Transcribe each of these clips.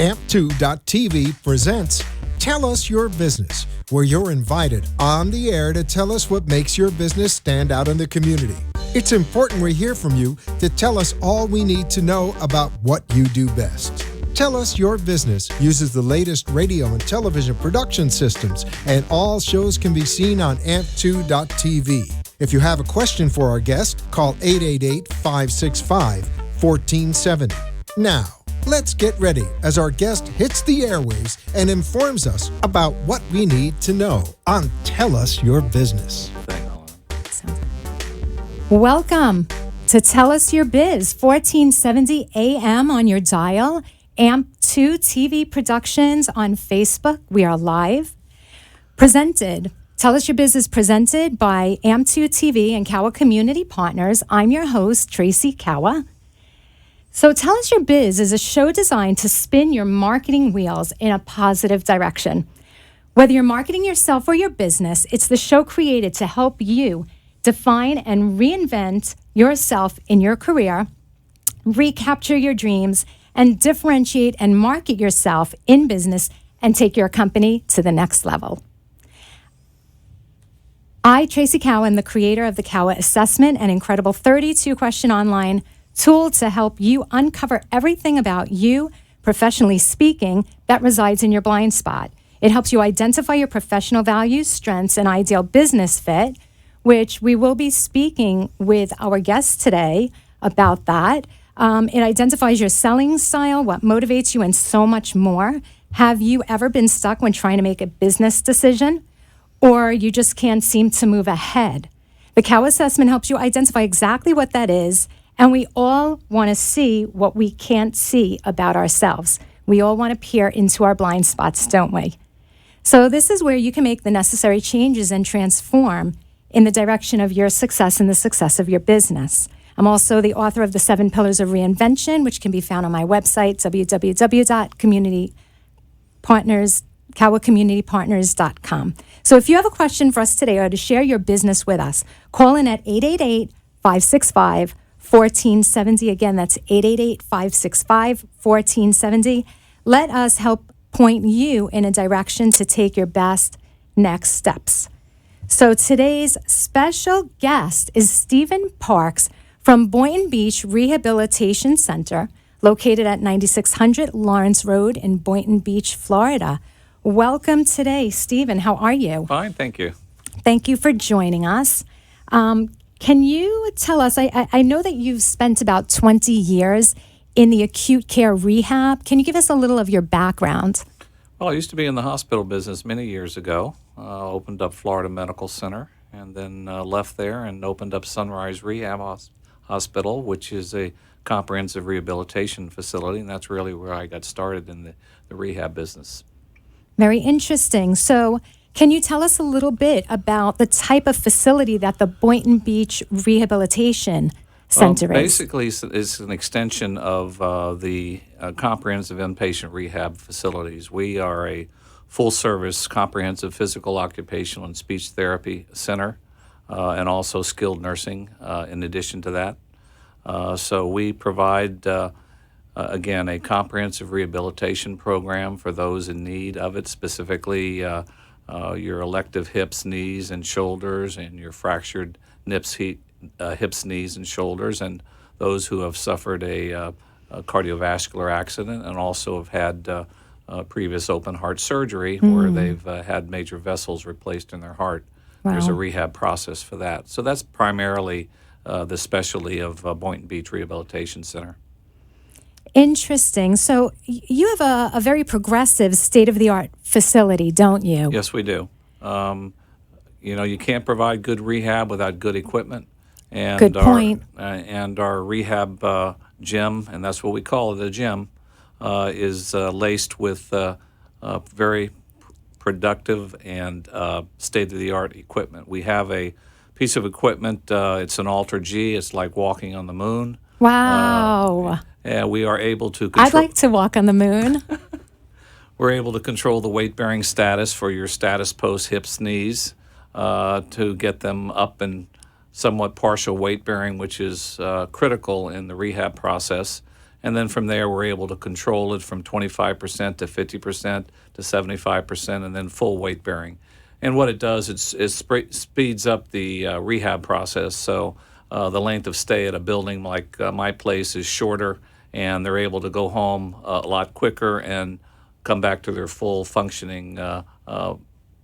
AMP2.tv presents Tell Us Your Business, where you're invited on the air to tell us what makes your business stand out in the community. It's important we hear from you to tell us all we need to know about what you do best. Tell Us Your Business uses the latest radio and television production systems, and all shows can be seen on AMP2.tv. If you have a question for our guest, call 888-565-1470. Now, let's get ready as our guest hits the airwaves and informs us about what we need to know on Tell Us Your Business. Welcome to Tell Us Your Biz, 1470 AM on your dial, AMP2 TV Productions on Facebook. We are live. Tell Us Your Biz is presented by AMP2 TV and Cowa Community Partners. I'm your host, Tracy Cowa. So Tell Us Your Biz is a show designed to spin your marketing wheels in a positive direction. Whether you're marketing yourself or your business, it's the show created to help you define and reinvent yourself in your career, recapture your dreams, and differentiate and market yourself in business and take your company to the next level. I, Tracy Cowa, am the creator of the Cowa Assessment, an incredible 32-question online tool to help you uncover everything about you, professionally speaking, that resides in your blind spot. It helps you identify your professional values, strengths, and ideal business fit, which we will be speaking with our guests today about that. It identifies your selling style, what motivates you, and so much more. Have you ever been stuck when trying to make a business decision? Or you just can't seem to move ahead? The Cowa Assessment helps you identify exactly what that is, and we all want to see what we can't see about ourselves. We all want to peer into our blind spots, don't we? So this is where you can make the necessary changes and transform in the direction of your success and the success of your business. I'm also the author of The 7 Pillars of Reinvention, which can be found on my website, www.cowacommunitypartners.com. So if you have a question for us today or to share your business with us, call in at 888-565-1470. Again, that's 888-565-1470. Let us help point you in a direction to take your best next steps. So today's special guest is Stephen Parks from Boynton Beach Rehabilitation Center, located at 9600 Lawrence Road in Boynton Beach, Florida. Welcome today, Stephen. How are you? Fine, thank you. Thank you for joining us. Can you tell us, I know that you've spent about 20 years in the acute care rehab. Can you give us a little of your background? Well, I used to be in the hospital business many years ago. Opened up Florida Medical Center and then left there and opened up Sunrise Rehab Hospital, which is a comprehensive rehabilitation facility, and that's really where I got started in the rehab business. Very interesting. So can you tell us a little bit about the type of facility that the Boynton Beach Rehabilitation Center is? Basically, it's an extension of the comprehensive inpatient rehab facilities. We are a full-service comprehensive physical, occupational, and speech therapy center, and also skilled nursing in addition to that. So we provide again, a comprehensive rehabilitation program for those in need of it, specifically your elective hips, knees, and shoulders, and your fractured hips, knees, and shoulders, and those who have suffered a cardiovascular accident and also have had previous open heart surgery where they've had major vessels replaced in their heart. Wow. There's a rehab process for that. So that's primarily the specialty of Boynton Beach Rehabilitation Center. Interesting. So you have a very progressive, state-of-the-art facility, don't you? Yes, we do. You can't provide good rehab without good equipment. And good point. And our rehab gym, and that's what we call it, a gym, is laced with very productive and state-of-the-art equipment. We have a piece of equipment. It's an Alter G. It's like walking on the moon. Wow. And we are able to control. I'd like to walk on the moon. We're able to control the weight-bearing status for your status post hips, knees, to get them up in somewhat partial weight-bearing, which is critical in the rehab process. And then from there, we're able to control it from 25% to 50% to 75%, and then full weight bearing. And what it does, it speeds up the rehab process. So the length of stay at a building like my place is shorter, and they're able to go home a lot quicker and come back to their full functioning a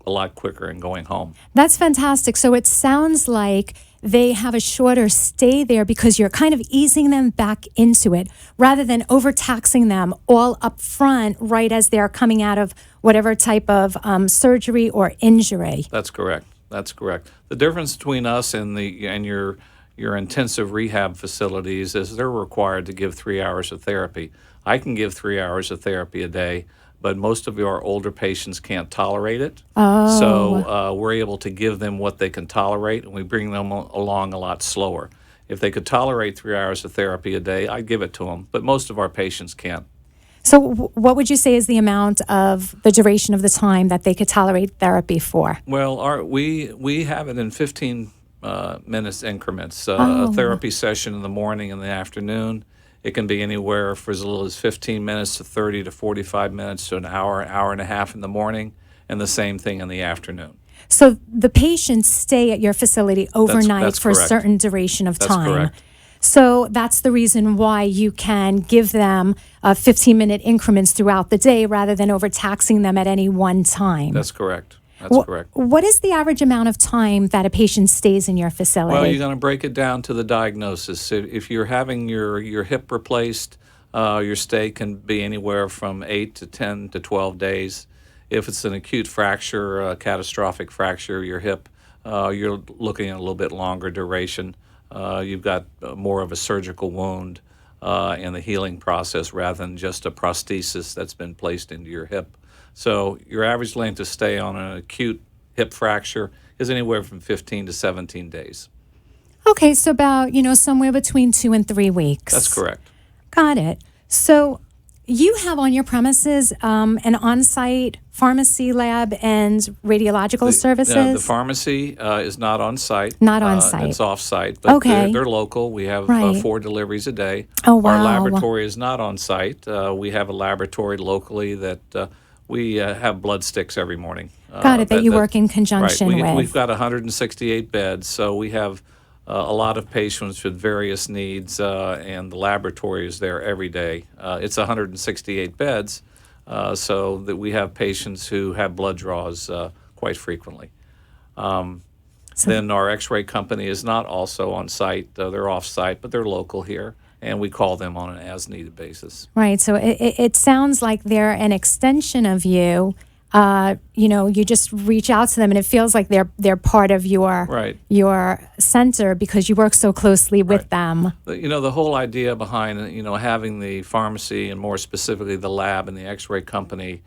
lot quicker and going home. That's fantastic. So it sounds like they have a shorter stay there because you're kind of easing them back into it rather than overtaxing them all up front right as they're coming out of whatever type of surgery or injury. That's correct. That's correct. The difference between us and your intensive rehab facilities is they're required to give 3 hours of therapy. I can give 3 hours of therapy a day, but most of our older patients can't tolerate it. Oh. So we're able to give them what they can tolerate, and we bring them along a lot slower. If they could tolerate 3 hours of therapy a day, I'd give it to them, but most of our patients can't. So what would you say is the amount of the duration of the time that they could tolerate therapy for? Well, we have it in 15 minutes increments. A therapy session in the morning and the afternoon. It can be anywhere for as little as 15 minutes to 30 to 45 minutes to an hour and a half in the morning, and the same thing in the afternoon. So the patients stay at your facility overnight That's for a correct. certain duration of That's time. correct. So that's the reason why you can give them 15-minute increments throughout the day rather than overtaxing them at any one time. That's correct. That's correct. What is the average amount of time that a patient stays in your facility? Well, you're going to break it down to the diagnosis. If you're having your hip replaced, your stay can be anywhere from 8 to 10 to 12 days. If it's an acute fracture, a catastrophic fracture, your hip, you're looking at a little bit longer duration. You've got more of a surgical wound in the healing process rather than just a prosthesis that's been placed into your hip. So your average length of stay on an acute hip fracture is anywhere from 15 to 17 days. Okay, so about, somewhere between 2 and 3 weeks. That's correct. Got it. So you have on your premises an on-site pharmacy lab and radiological services? The pharmacy is not on site. Not on site. It's off site, but Okay. they're local. We have Right. 4 deliveries a day. Oh, wow. Our laboratory is not on site. We have a laboratory locally that we have blood sticks every morning. Got it, that you work in conjunction right. with. We've got 168 beds, so we have a lot of patients with various needs, and the laboratory is there every day. It's 168 beds, so that we have patients who have blood draws quite frequently. Then our x-ray company is not also on site. They're off site, but they're local here, and we call them on an as-needed basis. Right. So it sounds like they're an extension of you. You just reach out to them, and it feels like they're part of your Right. your center because you work so closely with Right. them. The whole idea behind having the pharmacy and more specifically the lab and the x-ray company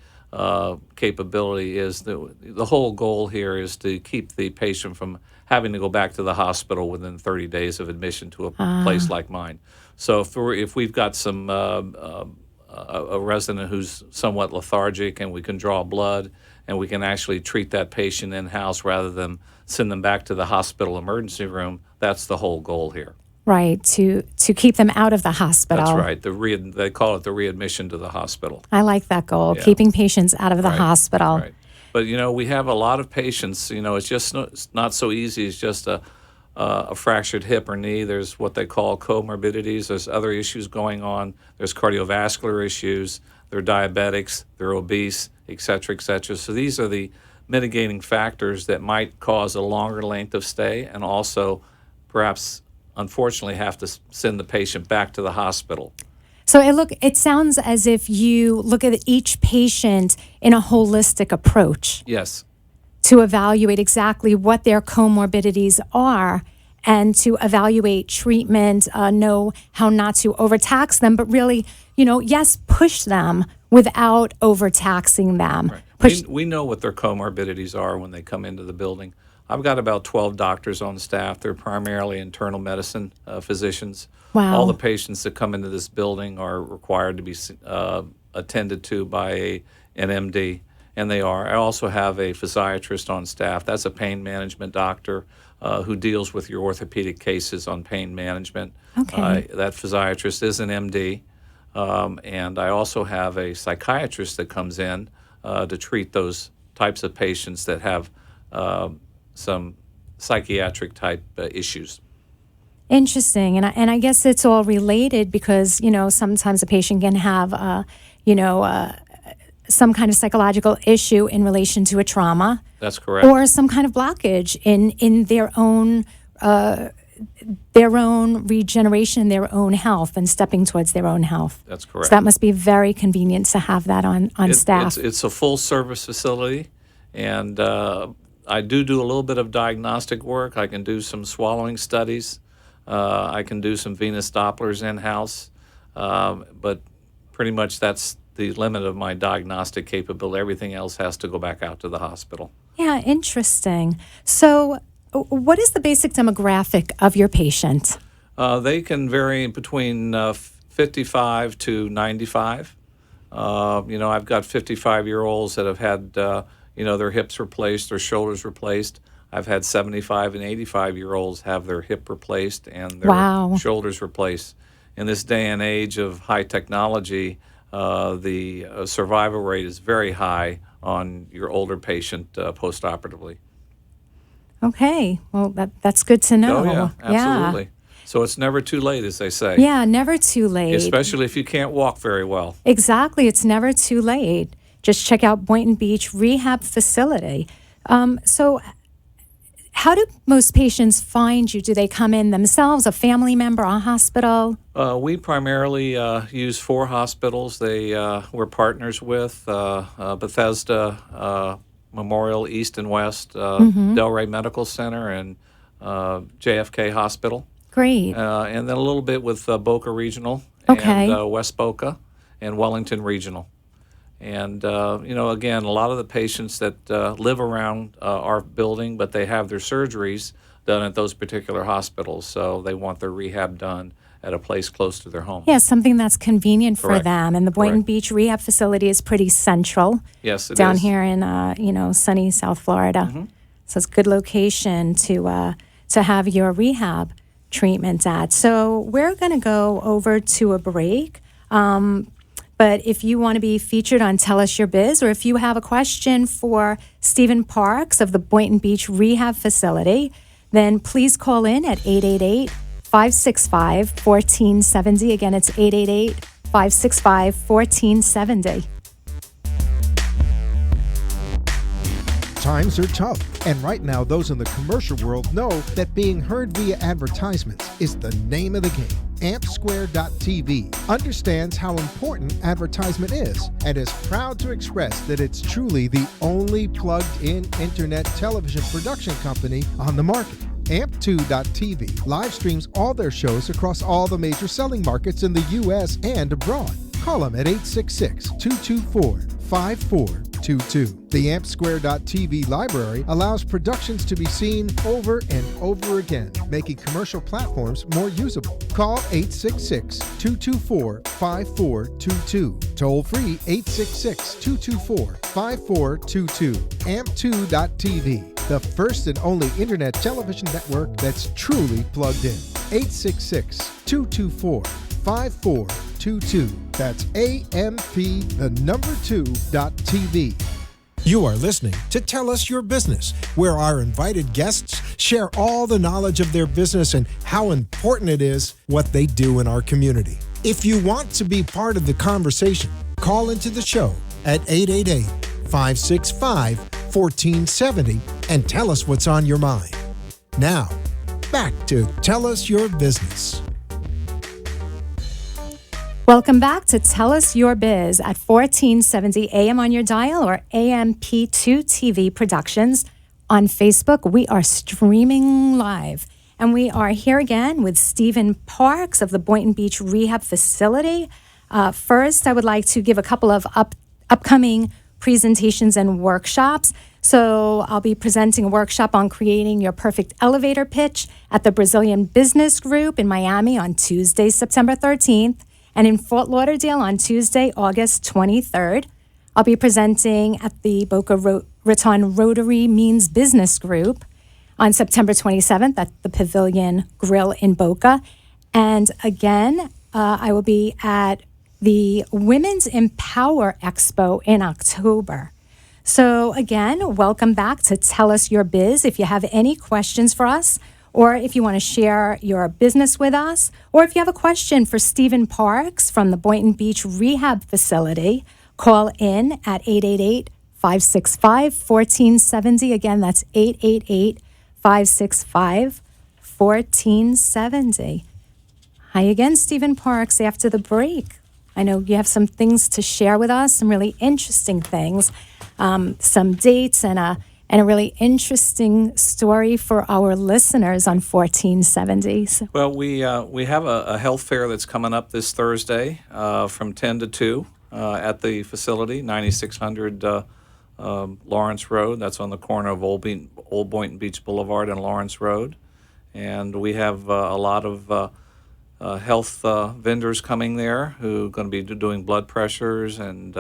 capability is the whole goal here is to keep the patient from having to go back to the hospital within 30 days of admission to a place like mine. So if we've got some a resident who's somewhat lethargic and we can draw blood and we can actually treat that patient in-house rather than send them back to the hospital emergency room, that's the whole goal here. Right. To keep them out of the hospital. That's right. They call it the readmission to the hospital. I like that goal, Yeah. keeping patients out of the hospital. Right. But, we have a lot of patients, it's just not so easy. It's just a fractured hip or knee. There's what they call comorbidities. There's other issues going on. There's cardiovascular issues. They're diabetics. They're obese, et cetera, et cetera. So these are the mitigating factors that might cause a longer length of stay and also perhaps, unfortunately, have to send the patient back to the hospital. So it sounds as if you look at each patient in a holistic approach. Yes. To evaluate exactly what their comorbidities are and to evaluate treatment, know how not to overtax them, but really, yes, push them without overtaxing them. Right. We know what their comorbidities are when they come into the building. I've got about 12 doctors on staff. They're primarily internal medicine physicians. Wow. All the patients that come into this building are required to be attended to by an MD, and they are. I also have a physiatrist on staff. That's a pain management doctor who deals with your orthopedic cases on pain management. Okay. That physiatrist is an MD. And I also have a psychiatrist that comes in to treat those types of patients that have some psychiatric type issues. Interesting. And I guess it's all related because, sometimes a patient can have, some kind of psychological issue in relation to a trauma. That's correct. Or some kind of blockage in their own regeneration, their own health, and stepping towards their own health. That's correct. So that must be very convenient to have that on staff. It's a full-service facility, and I do a little bit of diagnostic work. I can do some swallowing studies. I can do some venous Dopplers in-house, but pretty much that's the limit of my diagnostic capability. Everything else has to go back out to the hospital. Yeah, interesting. So what is the basic demographic of your patient? They can vary between 55 to 95. I've got 55-year-olds that have had, their hips replaced, their shoulders replaced. I've had 75 and 85-year-olds have their hip replaced and their shoulders replaced. In this day and age of high technology, the survival rate is very high on your older patient postoperatively. Okay, well, that's good to know. Oh, yeah, absolutely. So it's never too late, as they say. Yeah, never too late. Especially if you can't walk very well. Exactly, it's never too late. Just check out Boynton Beach Rehab Facility. So how do most patients find you? Do they come in themselves, a family member, a hospital? We primarily use 4 hospitals we're partners with, Bethesda Memorial East and West, Delray Medical Center, and JFK Hospital. Great. And then a little bit with Boca Regional and West Boca and Wellington Regional. And, again, a lot of the patients that live around our building, but they have their surgeries done at those particular hospitals, so they want their rehab done at a place close to their home. Yeah, something that's convenient for Correct. them. And the Boynton Correct. Beach Rehab Facility is pretty central. Yes, it down is. here in, sunny South Florida. So it's a good location to have your rehab treatment at. So we're going to go over to a break. But if you want to be featured on Tell Us Your Biz, or if you have a question for Stephen Parks of the Boynton Beach Rehab Facility, then please call in at 888-565-1470. Again, it's 888-565-1470. Times are tough, and right now those in the commercial world know that being heard via advertisements is the name of the game. AmpSquare.tv understands how important advertisement is and is proud to express that it's truly the only plugged-in internet television production company on the market. Amp2.tv live streams all their shows across all the major selling markets in the U.S. and abroad. Call them at 866-224-5422. The AmpSquare.tv library allows productions to be seen over and over again, making commercial platforms more usable. Call 866-224-5422. Toll free 866-224-5422. Amp2.tv, the first and only internet television network that's truly plugged in. 866-224-5422. That's AMP2.TV. You are listening to Tell Us Your Business, where our invited guests share all the knowledge of their business and how important it is what they do in our community. If you want to be part of the conversation, call into the show at 888-565-1470 and tell us what's on your mind. Now, back to Tell Us Your Business. Welcome back to Tell Us Your Biz at 1470 AM on your dial or AMP2 TV Productions. On Facebook, we are streaming live. And we are here again with Stephen Parks of the Boynton Beach Rehab Facility. First, I would like to give a couple of upcoming presentations and workshops. So I'll be presenting a workshop on creating your perfect elevator pitch at the Brazilian Business Group in Miami on Tuesday, September 13th. And in Fort Lauderdale on Tuesday, August 23rd. I'll be presenting at the Boca Raton Rotary Means Business Group on September 27th at the Pavilion Grill in Boca. And again, I will be at the Women's Empower Expo in October. So again, welcome back to Tell Us Your Biz. If you have any questions for us, or if you want to share your business with us, or if you have a question for Stephen Parks from the Boynton Beach Rehab Facility, call in at 888-565-1470. Again, that's 888-565-1470. Hi again, Stephen Parks, after the break. I know you have some things to share with us, some really interesting things, some dates, and a really interesting story for our listeners on 1470. Well, we have a health fair that's coming up this Thursday from 10 to 2 at the facility, 9600 Lawrence Road. That's on the corner of Old Boynton Beach Boulevard and Lawrence Road. And we have a lot of health vendors coming there who are going to be doing blood pressures and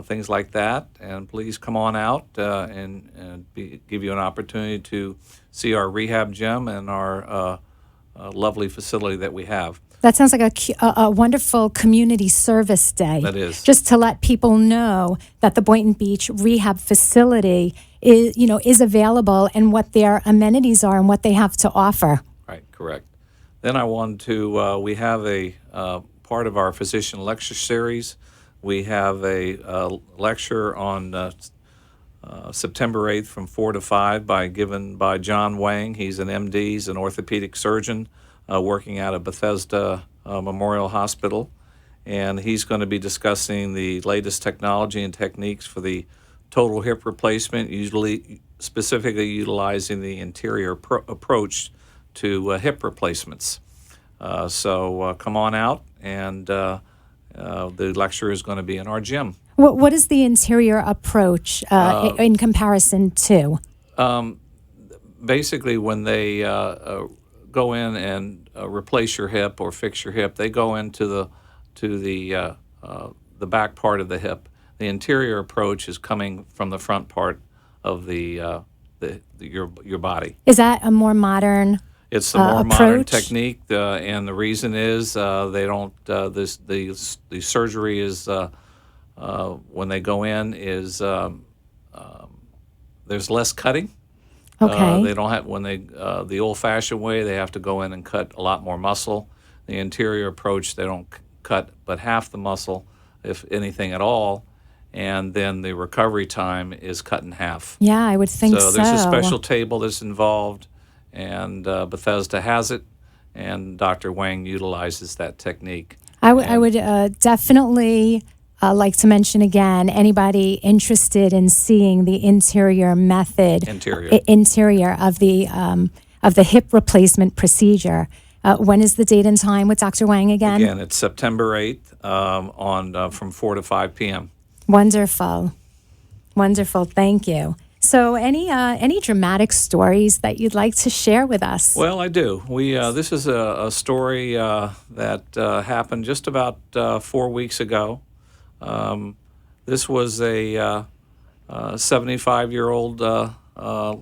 things like that. And please come on out and give you an opportunity to see our rehab gym and our lovely facility that we have. That sounds like a wonderful community service day. That is. Just to let people know that the Boynton Beach Rehab Facility is available and what their amenities are and what they have to offer. Right, correct. Then I wanted to, we have a part of our physician lecture series. We have a lecture on September 8th from 4 to 5 given by John Wang. He's an MD, he's an orthopedic surgeon working out of Bethesda Memorial Hospital. And he's going to be discussing the latest technology and techniques for the total hip replacement, usually specifically utilizing the interior approach to hip replacements. So come on out, and the lecture is going to be in our gym. What is the interior approach in comparison to? Basically, when they go in and replace your hip or fix your hip, they go into the back part of the hip. The interior approach is coming from the front part of your body. Is that a more modern? It's the more approach? modern technique, and the reason is they don't. The surgery is when they go in is there's less cutting. Okay. They don't have the old-fashioned way. They have to go in and cut a lot more muscle. The interior approach, they don't cut but half the muscle, if anything at all, and then the recovery time is cut in half. Yeah, I would think so. So there's a special table that's involved. And Bethesda has it, and Dr. Wang utilizes that technique. I would definitely like to mention again, anybody interested in seeing the interior method, interior of the hip replacement procedure. When is the date and time with Dr. Wang again? Again, it's September 8th from 4 to 5 p.m. Wonderful. Thank you. So any dramatic stories that you'd like to share with us? Well, I do. This is a story that happened just about 4 weeks ago. This was a 75-year-old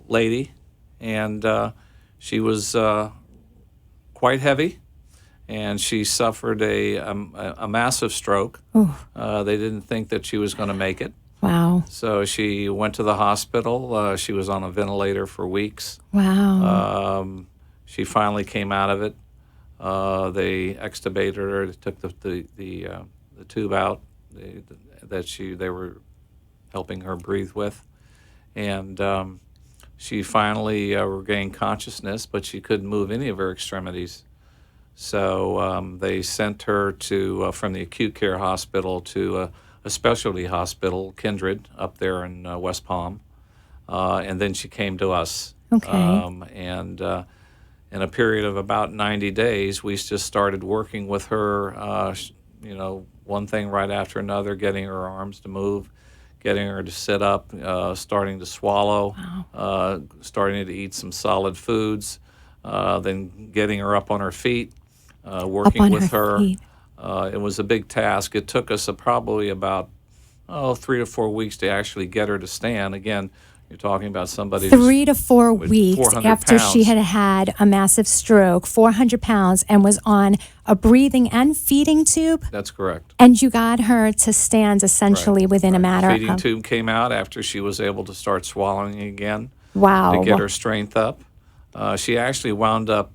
lady, and she was quite heavy, and she suffered a massive stroke. They didn't think that she was going to make it. Wow. So she went to the hospital. She was on a ventilator for weeks. Wow. She finally came out of it. They extubated her, took the tube out that they were helping her breathe with. And she finally regained consciousness, but she couldn't move any of her extremities. So they sent her from the acute care hospital to a specialty hospital, Kindred, up there in West Palm, and then she came to us. Okay. And in a period of about 90 days, we just started working with her, one thing right after another, getting her arms to move, getting her to sit up, starting to swallow, starting to eat some solid foods, then getting her up on her feet, working with her. It was a big task. It took us probably about 3 to 4 weeks to actually get her to stand. Again, You're talking about somebody 3 to 4 with weeks 400 after she pounds. had had a massive stroke, 400 pounds, and was on a breathing and feeding tube. That's correct. And you got her to stand essentially within a matter The feeding of... tube came out after she was able to start swallowing again Wow. to get her strength up. She actually wound up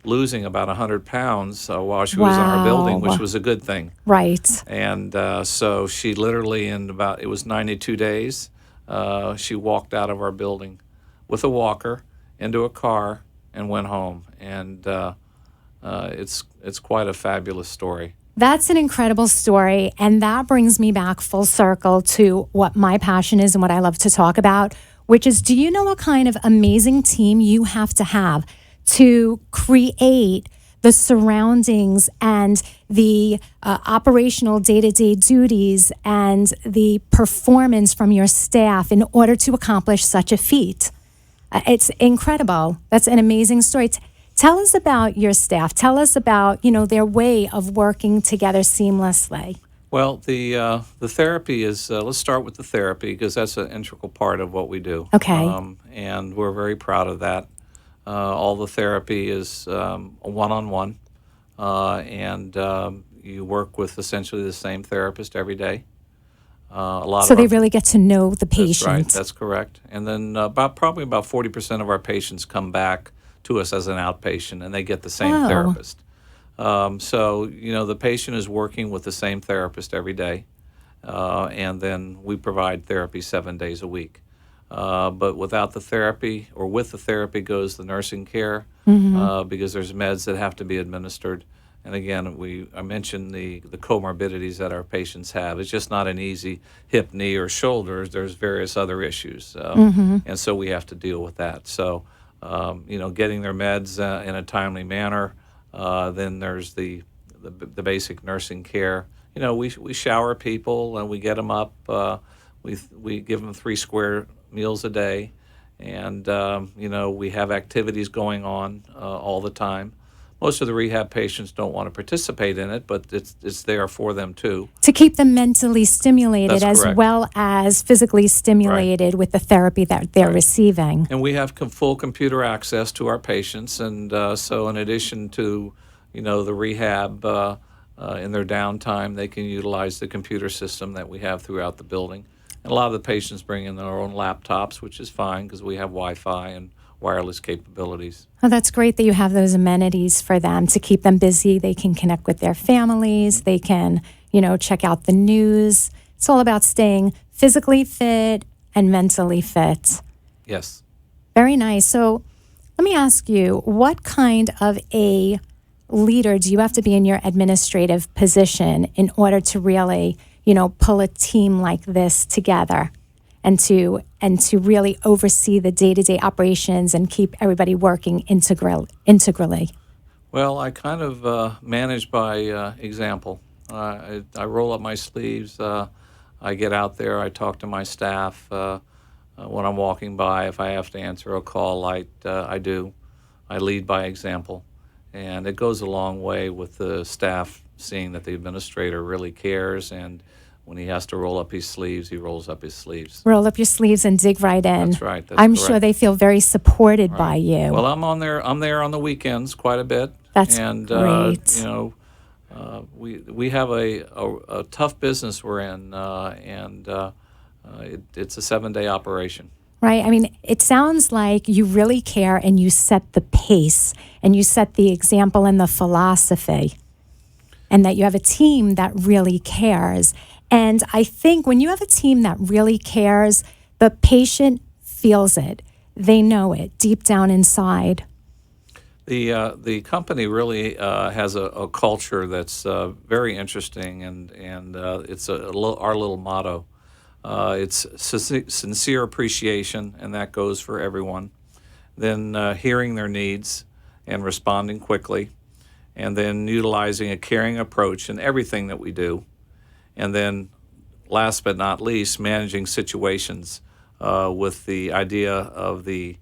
losing about 100 pounds while she was in our building, which was a good thing. Right. And so she literally, it was 92 days, she walked out of our building with a walker into a car and went home. And it's quite a fabulous story. That's an incredible story. And that brings me back full circle to what my passion is and what I love to talk about, which is, do you know what kind of amazing team you have to create the surroundings and the operational day-to-day duties and the performance from your staff in order to accomplish such a feat? It's incredible. That's an amazing story. Tell us about your staff. Tell us about, their way of working together seamlessly. Well, the therapy is, let's start with the therapy because that's an integral part of what we do. Okay. And we're very proud of that. All the therapy is one-on-one, and you work with essentially the same therapist every day. So they really get to know the patient. That's right. That's correct. And then probably about 40% of our patients come back to us as an outpatient, and they get the same therapist. So, the patient is working with the same therapist every day, and then we provide therapy 7 days a week. But without the therapy, or with the therapy, goes the nursing care, because there's meds that have to be administered. And again, I mentioned the comorbidities that our patients have. It's just not an easy hip, knee, or shoulders. There's various other issues, and so we have to deal with that. So, getting their meds in a timely manner. Then there's the basic nursing care. We shower people and we get them up. We give them 3 square meals a day, and we have activities going on all the time. Most of the rehab patients don't want to participate in it, but it's there for them too. To keep them mentally stimulated That's as correct. well as physically stimulated with the therapy that they're receiving. And we have full computer access to our patients, and so in addition to, the rehab in their downtime, they can utilize the computer system that we have throughout the building. And a lot of the patients bring in their own laptops, which is fine because we have Wi-Fi and wireless capabilities. Oh, that's great that you have those amenities for them to keep them busy. They can connect with their families. They can, check out the news. It's all about staying physically fit and mentally fit. Yes. Very nice. So let me ask you, what kind of a leader do you have to be in your administrative position in order to really, pull a team like this together and to really oversee the day-to-day operations and keep everybody working integrally? Well, I kind of manage by example. I roll up my sleeves. I get out there. I talk to my staff when I'm walking by. If I have to answer a call, I do. I lead by example. And it goes a long way with the staff seeing that the administrator really cares, and when he has to roll up his sleeves, he rolls up his sleeves. Roll up your sleeves and dig right in. That's right. I'm sure they feel very supported by you. Well, I'm there on the weekends quite a bit. That's and, great. We have a tough business we're in, and it's a 7-day operation. Right. I mean, it sounds like you really care and you set the pace and you set the example and the philosophy, and that you have a team that really cares. And I think when you have a team that really cares, the patient feels it. They know it deep down inside. The company really has a culture that's very interesting, and it's our little motto. It's sincere appreciation, and that goes for everyone. Then hearing their needs and responding quickly, and then utilizing a caring approach in everything that we do. And then last but not least, managing situations with the idea of the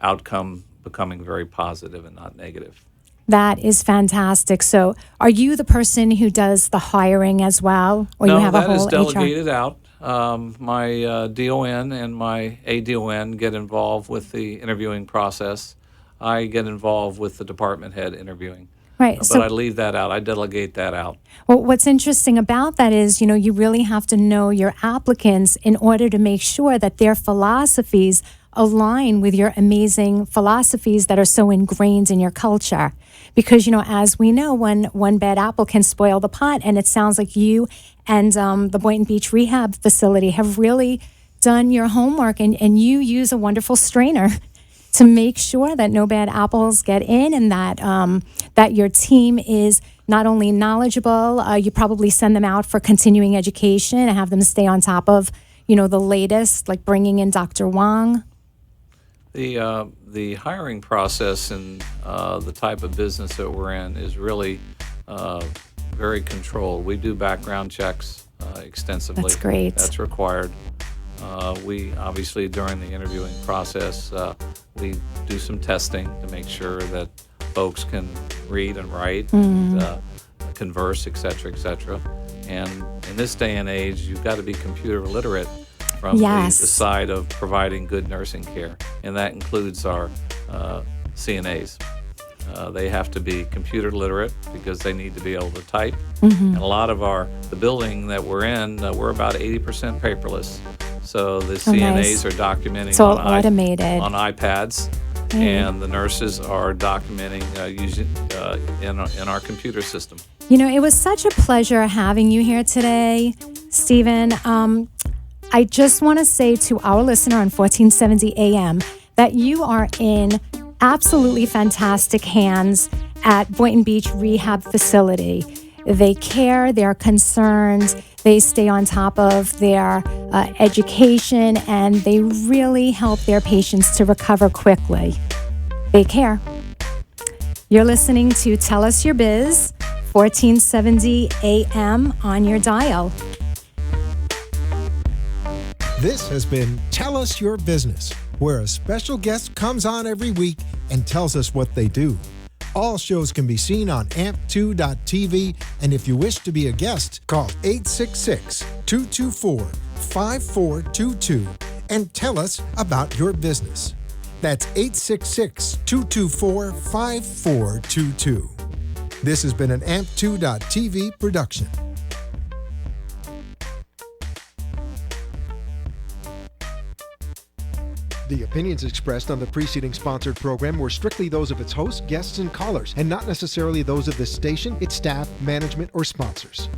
outcome becoming very positive and not negative. That is fantastic. So are you the person who does the hiring as well? Or No, you have that a is whole delegated out. My DON and my ADON get involved with the interviewing process. I get involved with the department head interviewing. Right. But I leave that out. I delegate that out. Well, what's interesting about that is, you really have to know your applicants in order to make sure that their philosophies align with your amazing philosophies that are so ingrained in your culture. Because, as we know, one bad apple can spoil the pot. And it sounds like you and the Boynton Beach Rehab facility have really done your homework, and you use a wonderful strainer to make sure that no bad apples get in, and that your team is not only knowledgeable, you probably send them out for continuing education and have them stay on top of, the latest, like bringing in Dr. Wong. The hiring process and the type of business that we're in is really very controlled. We do background checks extensively. That's great. That's required. We obviously, during the interviewing process, we do some testing to make sure that folks can read and write, and, converse, et cetera, et cetera. And in this day and age, you've got to be computer literate from the side of providing good nursing care, and that includes our CNAs. They have to be computer literate because they need to be able to type. And a lot of the building that we're in, we're about 80% paperless. So the CNAs are documenting automated on iPads, and the nurses are documenting using in our computer system. It was such a pleasure having you here today, Stephen. I just want to say to our listener on 1470 AM that you are in absolutely fantastic hands at Boynton Beach Rehab Facility. They care, they're concerned, they stay on top of their education, and they really help their patients to recover quickly. They care. You're listening to Tell Us Your Biz, 1470 AM on your dial. This has been Tell Us Your Business, where a special guest comes on every week and tells us what they do. All shows can be seen on amp2.tv, and if you wish to be a guest, call 866-224-5422 and tell us about your business. That's 866-224-5422. This has been an amp2.tv production. The opinions expressed on the preceding sponsored program were strictly those of its hosts, guests, and callers, and not necessarily those of this station, its staff, management, or sponsors.